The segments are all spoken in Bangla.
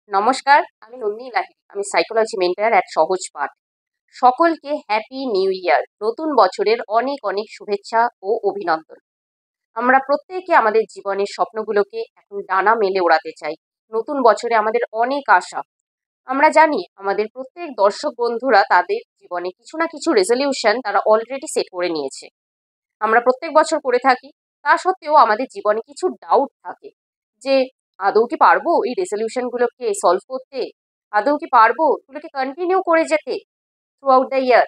নমস্কার, আমি নন্দিনী লাহিড়ী। আমি সাইকোলজি মেন্টর অ্যাট সহজ পাঠ। সকলকে হ্যাপি নিউ ইয়ার, নতুন বছরের অনেক অনেক শুভেচ্ছা ও অভিনন্দন। আমরা প্রত্যেকে আমাদের জীবনের স্বপ্নগুলোকে এখন ডানা মেলে ওড়াতে চাই। নতুন বছরে আমাদের অনেক আশা। আমরা জানি আমাদের প্রত্যেক দর্শক বন্ধুরা তাদের জীবনে কিছু না কিছু রেজলিউশন তারা অলরেডি সেট করে নিয়েছে। আমরা প্রত্যেক বছর করে থাকি। তা সত্ত্বেও আমাদের জীবনে কিছু ডাউট থাকে যে আদৌ কি পারবো এই রেজলিউশনগুলোকে সলভ করতে? আদৌ কি পারবো এগুলোকে কন্টিনিউ করে যেতে থ্রু আউট দ্য ইয়ার?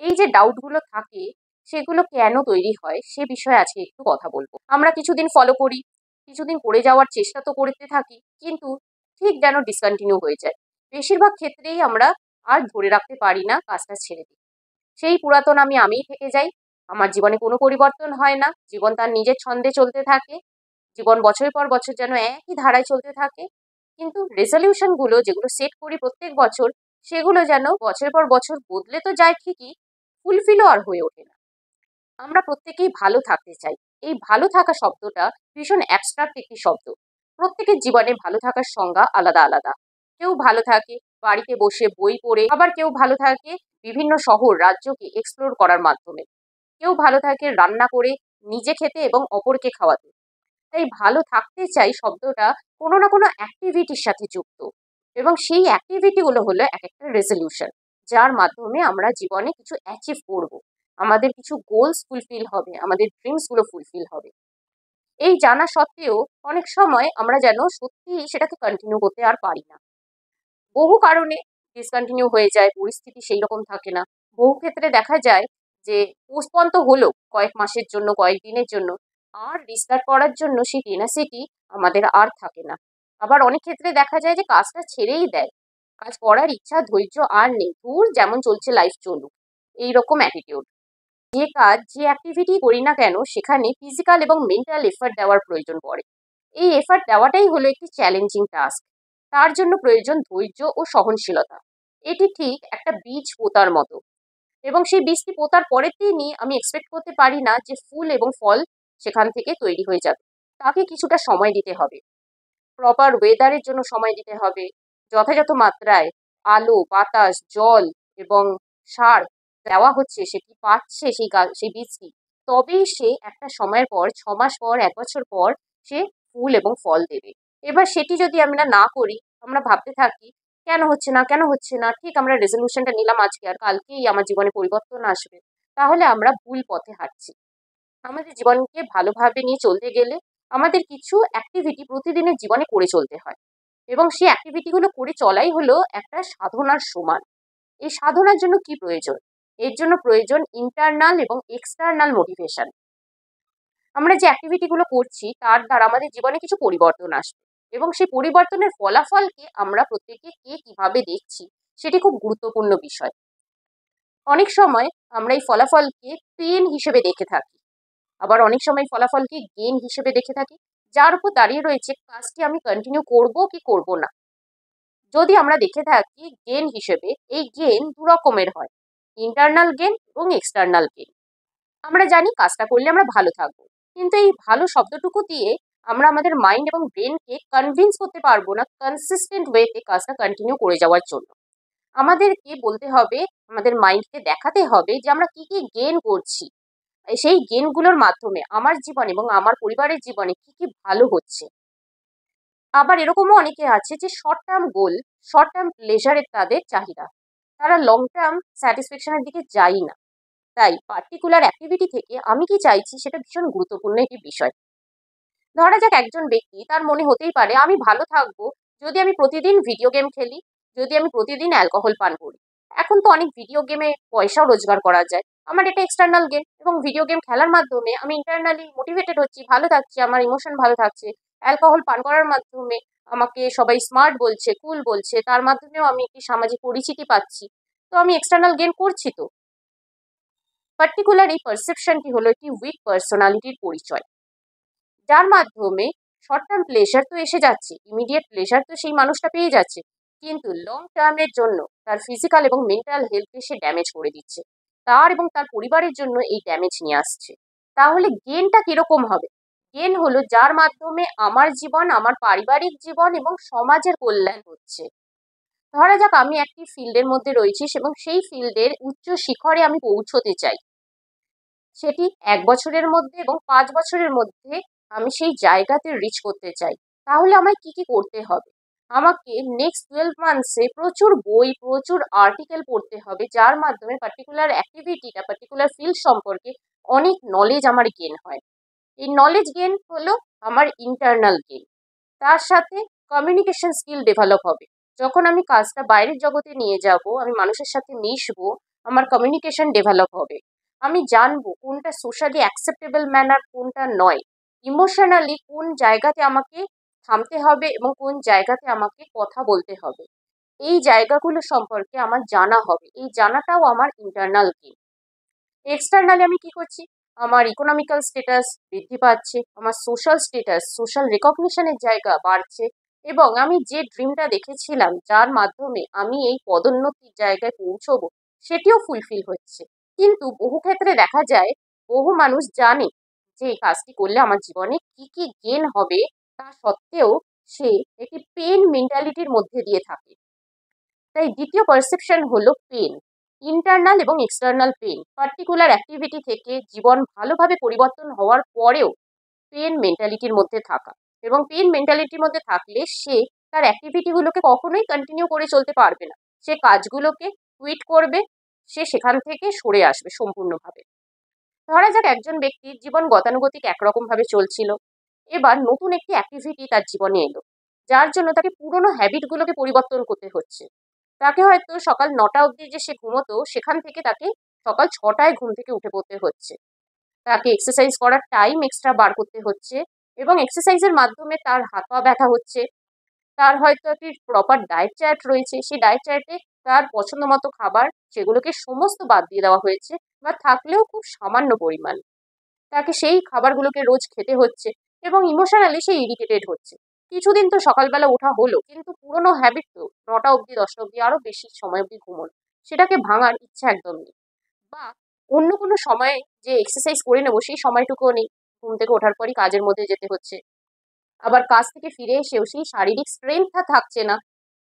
এই যে ডাউটগুলো থাকে সেগুলো কেন তৈরি হয় সে বিষয়ে আজকে একটু কথা বলবো। আমরা কিছুদিন ফলো করি, কিছুদিন করে যাওয়ার চেষ্টা তো করতে থাকি, কিন্তু ঠিক যেন ডিসকন্টিনিউ হয়ে যায়। বেশিরভাগ ক্ষেত্রেই আমরা আর ধরে রাখতে পারি না, কাজটা ছেড়ে দিই। সেই পুরাতন আমিই থেকে যাই। আমার জীবনে কোনো পরিবর্তন হয় না। জীবন তার নিজের ছন্দে চলতে থাকে। জীবন বছরের পর বছর যেন একই ধারায় চলতে থাকে। কিন্তু রেজলিউশন গুলো যেগুলো সেট করি প্রত্যেক বছর, সেগুলো যেন বছরের পর বছর বদলে তো যায় ঠিকই, ফুলফিলও আর হয়ে ওঠে না। আমরা প্রত্যেকেই ভালো থাকতে চাই। এই ভালো থাকা শব্দটা ভীষণ অ্যাবস্ট্রাক্ট একটি শব্দ। প্রত্যেকের জীবনে ভালো থাকার সংজ্ঞা আলাদা আলাদা। কেউ ভালো থাকে বাড়িতে বসে বই পড়ে, আবার কেউ ভালো থাকে বিভিন্ন শহর রাজ্যকে এক্সপ্লোর করার মাধ্যমে। কেউ ভালো থাকে রান্না করে নিজে খেতে এবং অপরকে খাওয়াতে। তাই ভালো থাকতে চাই শব্দটা কোনো না কোনো অ্যাক্টিভিটির সাথে যুক্ত, এবং সেই অ্যাক্টিভিটিগুলো হলো এক একটা রেজলিউশন, যার মাধ্যমে আমরা জীবনে কিছু অ্যাচিভ করব, আমাদের কিছু গোলস ফুলফিল হবে, আমাদের ড্রিমসগুলো ফুলফিল হবে। এই জানা সত্ত্বেও অনেক সময় আমরা যেন সত্যি সেটাকে কন্টিনিউ করতে আর পারি না। বহু কারণে ডিসকন্টিনিউ হয়ে যায়, পরিস্থিতি সেই রকম থাকে না। বহু ক্ষেত্রে দেখা যায় যে পোস্টপন তো হলো কয়েক মাসের জন্য, কয়েক দিনের জন্য, আর রিস্টার্ট করার জন্য সেই টেনাসিটি আমাদের আর থাকে না। আবার অনেক ক্ষেত্রে দেখা যায় যে কাজটা ছেড়েই দেয়, কাজ করার ইচ্ছা ধৈর্য আর নেই, দূর যেমন চলছে লাইফ চলুক, এইরকম অ্যাটিটিউড। যে কাজ যে অ্যাক্টিভিটি করি না কেন সেখানে ফিজিক্যাল এবং মেন্টাল এফার্ট দেওয়ার প্রয়োজন পড়ে। এই এফার্ট দেওয়াটাই হলো একটি চ্যালেঞ্জিং টাস্ক। তার জন্য প্রয়োজন ধৈর্য ও সহনশীলতা। এটি ঠিক একটা বীজ পোতার মতো, এবং সেই বীজটি পোতার পরের দিনই আমি এক্সপেক্ট করতে পারি না যে ফুল এবং ফল সেখান থেকে তৈরি হয়ে যাবে। তাকে কিছুটা সময় দিতে হবে, প্রপার ওয়েদারের জন্য সময় দিতে হবে, যথাযথ মাত্রায় আলো বাতাস জল এবং সার দেওয়া হচ্ছে, সেটি পাচ্ছে সেই বীজটি, তবেই সে একটা সময়ের পর 6 মাস পর 1 বছর পর সে ফুল এবং ফল দেবে। এবার সেটি যদি আমরা না করি, আমরা ভাবতে থাকি কেন হচ্ছে না কেন হচ্ছে না, ঠিক আমরা রেজলিউশনটা নিলাম আজকে আর কালকেই আমার জীবনে পরিবর্তন আসবে, তাহলে আমরা ভুল পথে হাঁটছি। আমাদের জীবনকে ভালোভাবে নিয়ে চলতে গেলে আমাদের কিছু অ্যাক্টিভিটি প্রতিদিনের জীবনে করে চলতে হয়, এবং সেই অ্যাক্টিভিটিগুলো করে চলাই হলো একটা সাধনার সমান। এই সাধনার জন্য কি প্রয়োজন? এর জন্য প্রয়োজন ইন্টারনাল এবং এক্সটার্নাল মোটিভেশন। আমরা যে অ্যাক্টিভিটিগুলো করছি তার দ্বারা আমাদের জীবনে কিছু পরিবর্তন আসবে, এবং সেই পরিবর্তনের ফলাফলকে আমরা প্রত্যেকে কে কিভাবে দেখছি সেটি খুব গুরুত্বপূর্ণ বিষয়। অনেক সময় আমরা এই ফলাফলকে পেন হিসেবে দেখে থাকি, আবার অনেক সময় ফলাফলকে গেন হিসেবে দেখে থাকি, যার উপর দাঁড়িয়ে রয়েছে কাজটি আমি কন্টিনিউ করব কি করব না। যদি আমরা দেখে থাকি গেন হিসেবে, এই গেন দু রকমের হয়, ইন্টারনাল গেন এবং এক্সটার্নাল গেন। আমরা জানি কাজটা করলে আমরা ভালো থাকবো, কিন্তু এই ভালো শব্দটুকু দিয়ে আমরা আমাদের মাইন্ড এবং ব্রেনকে কনভিন্স করতে পারবো না কনসিস্টেন্ট ওয়েতে কাজটা কন্টিনিউ করে যাওয়ার জন্য। আমাদেরকে বলতে হবে, আমাদের মাইন্ডকে দেখাতে হবে যে আমরা কি কি গেন করছি, সেই গেনগুলোর মাধ্যমে আমার জীবন এবং আমার পরিবারের জীবনে কি কি ভালো হচ্ছে। আবার এরকমও অনেকে আছে যে short term goal, short term প্লেজারের তাদের চাহিদা, তারা লং টার্ম স্যাটিসফ্যাকশনের দিকে যায় না। তাই পার্টিকুলার অ্যাক্টিভিটি থেকে আমি কি চাইছি সেটা ভীষণ গুরুত্বপূর্ণ একটি বিষয়। ধরা যাক একজন ব্যক্তি, তার মনে হতেই পারে আমি ভালো থাকবো যদি আমি প্রতিদিন ভিডিও গেম খেলি, যদি আমি প্রতিদিন অ্যালকোহল পান করি। এখন তো অনেক ভিডিও গেমে পয়সাও রোজগার করা যায়। আমার এটা এক্সটার্নাল গেম, এবং ভিডিও গেম খেলার মাধ্যমে আমি ইন্টারনালি মোটিভেটেড হচ্ছি, ভালো থাকছি, আমার ইমোশন ভালো থাকছে। অ্যালকোহল পান করার মাধ্যমে আমাকে সবাই স্মার্ট বলছে, কুল বলছে, তার মাধ্যমেও আমি একটি সামাজিক পরিচিতি পাচ্ছি। তো আমি এক্সটার্নাল গেন করছি তো। পার্টিকুলার এই পারসেপশনটি হলো একটি উইক পার্সোনালিটির পরিচয়, যার মাধ্যমে শর্ট টার্ম প্লেজার তো এসে যাচ্ছে, ইমিডিয়েট প্লেজার তো সেই মানুষটা পেয়ে যাচ্ছে, কিন্তু লং টার্মের জন্য তার ফিজিক্যাল এবং মেন্টাল হেলথকে সে ড্যামেজ করে দিচ্ছে, তার এবং তার পরিবারের জন্য এই ড্যামেজ নিয়ে আসছে। তাহলে গেনটা কিরকম হবে? গেন হলো যার মাধ্যমে আমার জীবন, আমার পারিবারিক জীবন এবং সমাজের কল্যাণ হচ্ছে। ধরা যাক আমি একটি ফিল্ডের মধ্যে রয়েছি এবং সেই ফিল্ডের উচ্চ শিখরে আমি পৌঁছতে চাই। সেটি ১ বছরের মধ্যে এবং ৫ বছরের মধ্যে আমি সেই জায়গাতে রিচ করতে চাই। তাহলে আমায় কি করতে হবে? আমাকে নেক্সট 12 মান্থসে প্রচুর বই, প্রচুর আর্টিকেল পড়তে হবে, যার মাধ্যমে পার্টিকুলার অ্যাক্টিভিটিটা, পার্টিকুলার ফিল্ড সম্পর্কে অনেক নলেজ আমার গেইন হয়। এই নলেজ গেইন হলো আমার ইন্টারনাল গেইন। তার সাথে কমিউনিকেশন স্কিল ডেভেলপ হবে। যখন আমি কাজটা বাইরের জগতে নিয়ে যাব, আমি মানুষের সাথে মিশবো, আমার কমিউনিকেশন ডেভেলপ হবে। আমি জানবো কোনটা সোশ্যালি অ্যাকসেপ্টেবল ম্যানার, কোনটা নয়। ইমোশনালি কোন জায়গাতে আমাকে থামতে হবে এবং কোন জায়গাতে আমাকে কথা বলতে হবে। এই জায়গাগুলো সম্পর্কে আমার জানা হবে। এই জানাটাও আমার ইন্টারনাল গেইন। এক্সটার্নালি আমি কি করছি? আমার ইকোনমিক্যাল স্ট্যাটাস বৃদ্ধি পাচ্ছে, আমার সোশ্যাল স্ট্যাটাস, সোশ্যাল রেকগনিশনের জায়গা বাড়ছে এবং আমি যে ড্রিমটা দেখেছিলাম যার মাধ্যমে আমি এই পদোন্নতির জায়গায় পৌঁছবো, সেটিও ফুলফিল হচ্ছে। কিন্তু বহু ক্ষেত্রে দেখা যায়, বহু মানুষ জানে যে এই কাজটি করলে আমার জীবনে কি গেন হবে, তা সত্ত্বেও সে একটি পেন মেন্টালিটির মধ্যে দিয়ে থাকে। তাই দ্বিতীয় পারসেপশন হলো পেন, ইন্টারনাল এবং এক্সটার্নাল পেন। পার্টিকুলার অ্যাক্টিভিটি থেকে জীবন ভালোভাবে পরিবর্তন হওয়ার পরেও পেন মেন্টালিটির মধ্যে থাকা, এবং পেন মেন্টালিটির মধ্যে থাকলে সে তার অ্যাক্টিভিটিগুলোকে কখনোই কন্টিনিউ করে চলতে পারবে না। সে কাজগুলোকে কুইট করবে, সে সেখান থেকে সরে আসবে সম্পূর্ণভাবে। ধরা যাক একজন ব্যক্তির জীবন গতানুগতিক একরকম ভাবে চলছিল, এবার নতুন একটি অ্যাক্টিভিটি তার জীবনে এলো, যার জন্য তাকে পুরোনো হ্যাবিটগুলোকে পরিবর্তন করতে হচ্ছে। তাকে হয়তো সকাল ৯টা অবধি যে সে ঘুমোতো, সেখান থেকে তাকে সকাল ৬টায় ঘুম থেকে উঠে পড়তে হচ্ছে। তাকে এক্সারসাইজ করার টাইম এক্সট্রা বার করতে হচ্ছে এবং এক্সারসাইজের মাধ্যমে তার হাত পা ব্যথা হচ্ছে। তার হয়তো একটি প্রপার ডায়েট চার্ট রয়েছে, সেই ডায়েট চার্টে তার পছন্দ মতো খাবার, সেগুলোকে সমস্ত বাদ দিয়ে দেওয়া হয়েছে বা থাকলেও খুব সামান্য পরিমাণ। তাকে সেই খাবারগুলোকে রোজ খেতে হচ্ছে এবং ইমোশনালি সে ইরিটেটেড হচ্ছে। কিছুদিন তো সকালবেলা ওঠা হলো, কিন্তু পুরোনো হ্যাবিট তো ৯টা অবধি, ১০টা অবধি, আরো বেশি সময় অবধি ঘুমোনো, সেটাকে ভাঙার ইচ্ছা একদম নেই। বা অন্য কোনো সময়ে যে এক্সারসাইজ করে নেবো, সেই সময়টুকুও নেই। ঘুম থেকে ওঠার পরই কাজের মধ্যে যেতে হচ্ছে। আবার কাজ থেকে ফিরে এসেও সেই শারীরিক স্ট্রেংথটা থাকছে না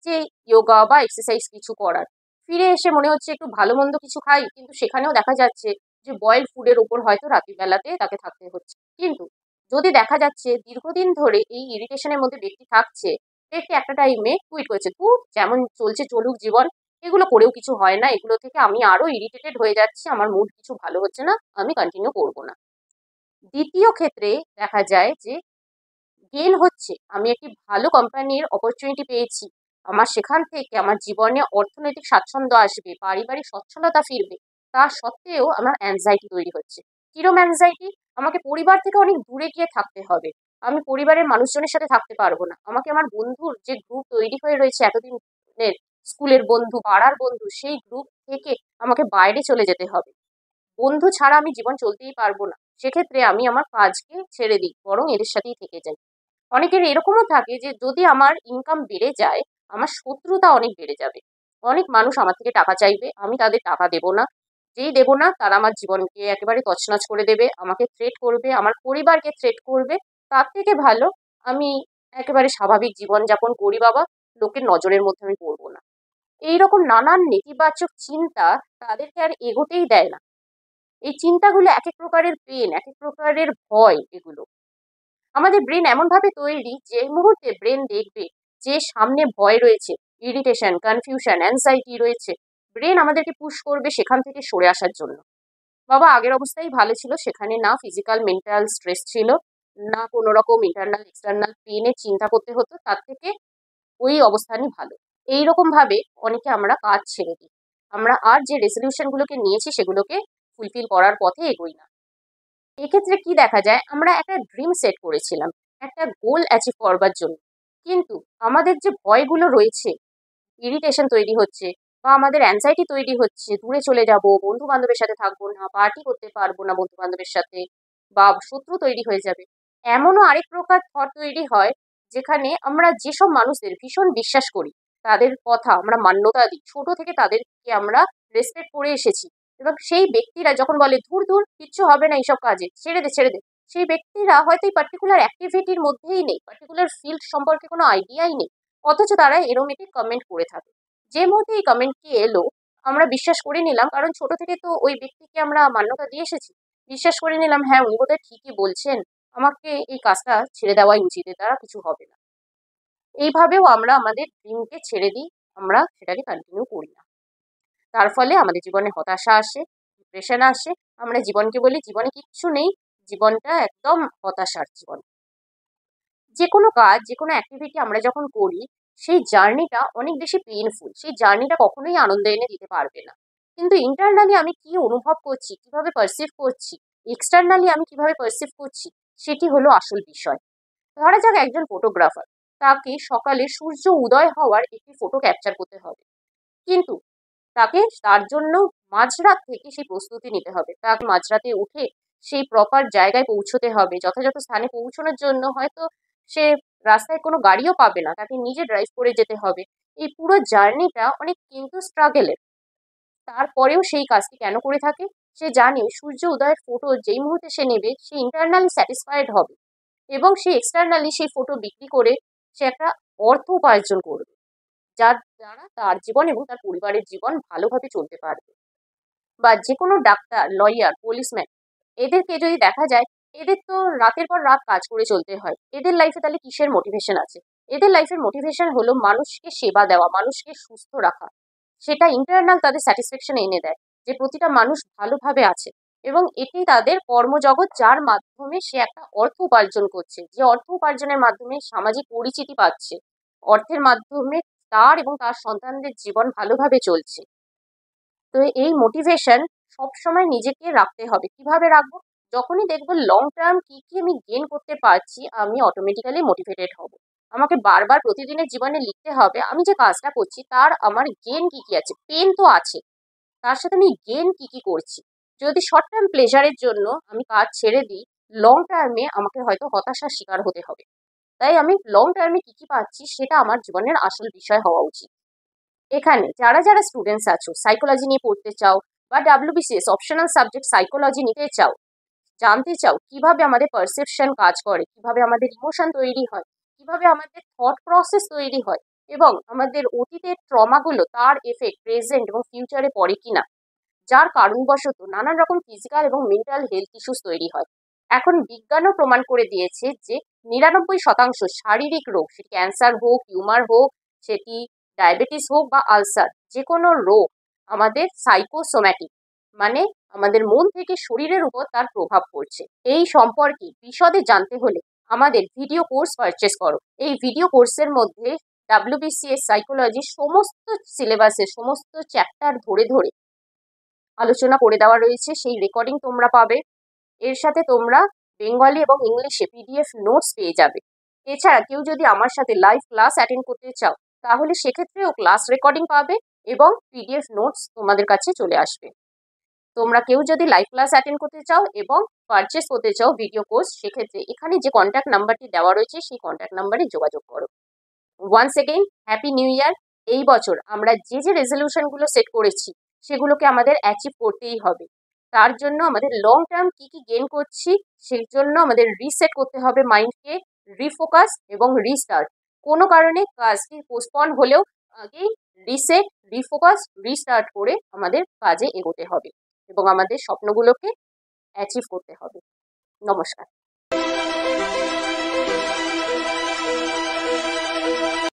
যে যোগা বা এক্সারসাইজ কিছু করার। ফিরে এসে মনে হচ্ছে একটু ভালো মন্দ কিছু খাই, কিন্তু সেখানেও দেখা যাচ্ছে যে বয়েলড ফুডের ওপর হয়তো রাত্রিবেলাতে তাকে থাকতে হচ্ছে। কিন্তু যদি দেখা যাচ্ছে দীর্ঘদিন ধরে এই ইরিটেশনের মধ্যে ব্যক্তি থাকছে, ব্যক্তি একটা টাইমে কুইট করেছে, ধুর যেমন চলছে চলুক জীবন, এগুলো করেও কিছু হয় না, এগুলো থেকে আমি আরো ইরিটেটেড হয়ে যাচ্ছি, আমার মুড কিছু ভালো হচ্ছে না, আমি কন্টিনিউ করবো না। দ্বিতীয় ক্ষেত্রে দেখা যায় যে গেইন হচ্ছে, আমি একটি ভালো কোম্পানির অপরচুনিটি পেয়েছি, আমার সেখান থেকে আমার জীবনে অর্থনৈতিক স্বাচ্ছন্দ্য আসবে, পারিবারিক সচ্ছলতা ফিরবে। তা সত্ত্বেও আমার অ্যাংজাইটি তৈরি হচ্ছে। কিরম অ্যাংজাইটি? আমাকে পরিবার থেকে অনেক দূরে গিয়ে থাকতে হবে, আমি পরিবারের মানুষজনের সাথে থাকতে পারবো না, আমাকে আমার বন্ধুর যে গ্রুপ তৈরি হয়ে রয়েছে এতদিনের, স্কুলের বন্ধু, পাড়ার বন্ধু, সেই গ্রুপ থেকে আমাকে বাইরে চলে যেতে হবে। বন্ধু ছাড়া আমি জীবন চলতেই পারবো না। সেক্ষেত্রে আমি আমার কাজকে ছেড়ে দিই, বরং এদের সাথেই থেকে যাই। অনেকের এরকমও থাকে যে যদি আমার ইনকাম বেড়ে যায়, আমার শত্রুতা অনেক বেড়ে যাবে। অনেক মানুষ আমার থেকে টাকা চাইবে, আমি তাদের টাকা দেবো না। যেই দেবো না, তারা আমার জীবনকে একেবারে তছনছ করে দেবে, আমাকে থ্রেট করবে, আমার পরিবারকে থ্রেট করবে। তার থেকে ভালো আমি একেবারে স্বাভাবিক জীবনযাপন করি বাবা, লোকের নজরের মধ্যে আমি পড়বো না। এইরকম নানান নেতিবাচক চিন্তা তাদেরকে আর এগোতেই দেয় না। এই চিন্তাগুলো এক এক প্রকারের পেন, এক এক প্রকারের ভয়। এগুলো আমাদের ব্রেন এমনভাবে তৈরি, যে মুহূর্তে ব্রেন দেখবে যে সামনে ভয় রয়েছে, ইরিটেশন, কনফিউশন, অ্যাংজাইটি রয়েছে, ব্রেন আমাদেরকে পুশ করবে সেখান থেকে সরে আসার জন্য। বাবা আগের অবস্থাই ভালো ছিল, সেখানে না ফিজিক্যাল মেন্টাল স্ট্রেস ছিল, না কোনো রকম ইন্টারনাল এক্সটার্নাল পেনের চিন্তা করতে হতো, তার থেকে ওই অবস্থানই ভালো। এইরকম ভাবে অনেকে আমরা কাজ ছেড়ে দিই, আমরা আর যে রেজলিউশন গুলোকে নিয়েছি সেগুলোকে ফুলফিল করার পথে এগোই না। এক্ষেত্রে কি দেখা যায়, আমরা একটা ড্রিম সেট করেছিলাম, একটা গোল অ্যাচিভ করবার জন্য, কিন্তু আমাদের যে ভয়গুলো রয়েছে, ইরিটেশন তৈরি হচ্ছে বা আমাদের অ্যাংজাইটি তৈরি হচ্ছে, দূরে চলে যাব, বন্ধু বান্ধবের সাথে থাকবো না, পার্টি করতে পারবো না বন্ধু বান্ধবের সাথে, বা শত্রু তৈরি হয়ে যাবে। এমনও আরেক প্রকার থট তৈরি হয়, যেখানে আমরা যেসব মানুষদের ভীষণ বিশ্বাস করি, তাদের কথা আমরা মান্যতা দিই, ছোট থেকে তাদেরকে আমরা রেসপেক্ট করে এসেছি, এবং সেই ব্যক্তিরা যখন বলে ধুর ধুর কিচ্ছু হবে না এইসব কাজে, ছেড়ে দে ছেড়ে দে, সেই ব্যক্তিরা হয়তো এই পার্টিকুলার অ্যাক্টিভিটির মধ্যেই নেই, পার্টিকুলার ফিল্ড সম্পর্কে কোনো আইডিয়াই নেই, অথচ তারা এরোমেটিক কমেন্ট করে থাকে। যে মুহূর্তে এই কমেন্টটি এলো, আমরা বিশ্বাস করে নিলাম, কারণ ছোট থেকে তো ওই ব্যক্তিকে আমরা মান্যতা দিয়ে এসেছি, বিশ্বাস করে নিলাম হ্যাঁ উনি বোধহয় ঠিকই বলছেন, আমাকে এই কাজটা ছেড়ে দেওয়াই উচিত, এর দ্বারা কিছু হবে না। এইভাবেও আমরা আমাদের ড্রিমকে ছেড়ে দিই, আমরা সেটাকে কন্টিনিউ করি না। তার ফলে আমাদের জীবনে হতাশা আসে, ডিপ্রেশন আসে, আমরা জীবনকে বলি জীবনে কিচ্ছু নেই, জীবনটা একদম হতাশার জীবন। যে কোনো কাজ, যে কোনো অ্যাক্টিভিটি আমরা যখন করি, সেই জার্নিটা অনেক বেশি পেইনফুল, সেই জার্নিটা কখনোই আনন্দ এনে দিতে পারবে না। কিন্তু ইন্টারনালি আমি কি অনুভব করছি, কিভাবে পারসিভ করছি, এক্সটার্নালি আমি কিভাবে পারসিভ করছি, সেটি হলো আসল বিষয়। ধরা যাক একজন ফটোগ্রাফার, তাকে সকালে সূর্য উদয় হওয়ার একটি ফটো ক্যাপচার করতে হবে, কিন্তু তাকে তার জন্য মাঝরাত থেকে সেই প্রস্তুতি নিতে হবে, তাকে মাঝরাতে উঠে সেই প্রপার জায়গায় পৌঁছতে হবে, যথাযথ স্থানে পৌঁছানোর জন্য হয়তো সে রাস্তায় কোনো গাড়িও পাবে না, তাকে নিজে ড্রাইভ করে যেতে হবে। এই পুরো জার্নিটা অনেক কিন্তু স্ট্রাগেলের। তারপরেও সেই কাজটি কেন করে থাকে? সে জানে ওই সূর্য উদয়ের ফটো যেই মুহূর্তে সে নেবে, সে ইন্টারনালি স্যাটিসফাইড হবে এবং সে এক্সটার্নালি সেই ফটো বিক্রি করে সে একটা অর্থ উপার্জন করবে, যার দ্বারা তার জীবন এবং তার পরিবারের জীবন ভালোভাবে চলতে পারবে। বা যে কোনো ডাক্তার, লয়ার, পুলিশম্যান, এদেরকে যদি দেখা যায়, এদের তো রাতের পর রাত কাজ করে চলতে হয়, এদের লাইফে তাহলে কিসের মোটিভেশন আছে? এদের লাইফের মোটিভেশন হলো মানুষকে সেবা দেওয়া, মানুষকে সুস্থ রাখা। সেটা ইন্টারনাল তাদের স্যাটিসফ্যাকশন এনে দেয় যে প্রতিটা মানুষ ভালোভাবে আছে, এবং এটি তাদের কর্মজগৎ, যার মাধ্যমে সে একটা অর্থ উপার্জন করছে, যে অর্থ উপার্জনের মাধ্যমে সামাজিক পরিচিতি পাচ্ছে, অর্থের মাধ্যমে তার এবং তার সন্তানদের জীবন ভালোভাবে চলছে। তো এই মোটিভেশন সবসময় নিজেকে রাখতে হবে। কিভাবে রাখবো? যখনই দেখবো লং টার্ম কি কি আমি গেন করতে পারছি, আমি অটোমেটিক্যালি মোটিভেটেড হব। আমাকে বারবার প্রতিদিনের জীবনে লিখতে হবে আমি যে কাজটা করছি তার আমার গেন কি কি আছে। পেন তো আছে, তার সাথে আমি গেন কি কি করছি। যদি শর্ট টার্ম প্লেজারের জন্য আমি কাজ ছেড়ে দিই, লং টার্মে আমাকে হয়তো হতাশার শিকার হতে হবে। তাই আমি লং টার্মে কি কি পাচ্ছি সেটা আমার জীবনের আসল বিষয় হওয়া উচিত। এখানে যারা যারা স্টুডেন্টস আছো, সাইকোলজি নিয়ে পড়তে চাও বা ডাব্লিউবিসিএস অপশনাল সাবজেক্ট সাইকোলজি নিতে চাও, জানতে চাও কিভাবে আমাদের পারসেপশন কাজ করে, কিভাবে আমাদের ইমোশন তৈরি হয়, কিভাবে আমাদের থট প্রসেস তৈরি হয়, এবং আমাদের অতীতের ট্রমাগুলো তার এফেক্ট প্রেজেন্ট এবং ফিউচারে পড়ে কিনা, যার কারণবশত নানান রকম ফিজিক্যাল এবং মেন্টাল হেলথ ইস্যুস তৈরি হয়। এখন বিজ্ঞানও প্রমাণ করে দিয়েছে যে 99% শারীরিক রোগ, সেটি ক্যান্সার হোক, টিউমার হোক, সেটি ডায়াবেটিস হোক বা আলসার, যে কোনো রোগ আমাদের সাইকোসোম্যাটিক, মানে আমাদের মন থেকে শরীরের উপর তার প্রভাব পড়ছে। এই সম্পর্কে বিশদে জানতে হলে আমাদের ভিডিও কোর্স পারচেস করো। এই ভিডিও কোর্সের মধ্যে ডাব্লিউবিসিএস সাইকোলজির সমস্ত সিলেবাসের সমস্ত চ্যাপ্টার ধরে ধরে আলোচনা করে দেওয়া রয়েছে, সেই রেকর্ডিং তোমরা পাবে। এর সাথে তোমরা বেঙ্গলি এবং ইংলিশে পিডিএফ নোটস পেয়ে যাবে। এছাড়া কেউ যদি আমার সাথে লাইভ ক্লাস অ্যাটেন্ড করতে চাও, তাহলে সেক্ষেত্রেও ক্লাস রেকর্ডিং পাবে এবং পিডিএফ নোটস তোমাদের কাছে চলে আসবে। তোমরা কেউ যদি লাইভ ক্লাস অ্যাটেন্ড করতে চাও এবং পারচেস করতে চাও ভিডিও কোর্স, সেক্ষেত্রে এখানে যে কন্ট্যাক্ট নাম্বারটি দেওয়া রয়েছে সেই কন্ট্যাক্ট নাম্বারে যোগাযোগ করো। Once again happy new year. এই বছর আমরা যে যে রেজলিউশনগুলো সেট করেছি সেগুলোকে আমাদের অ্যাচিভ করতেই হবে। তার জন্য আমাদের লং টার্ম কি কি গেইন করছি সেই জন্য আমাদের রিসেট করতে হবে মাইন্ডকে, রিফোকাস এবং রিস্টার্ট। কোনো কারণে কাজটি পোস্টপন হলেও আগেই রিসেট, রিফোকাস, রিস্টার্ট করে আমাদের কাজে এগোতে হবে এবং আমাদের স্বপ্নগুলোকে অ্যাচিভ করতে হবে। নমস্কার।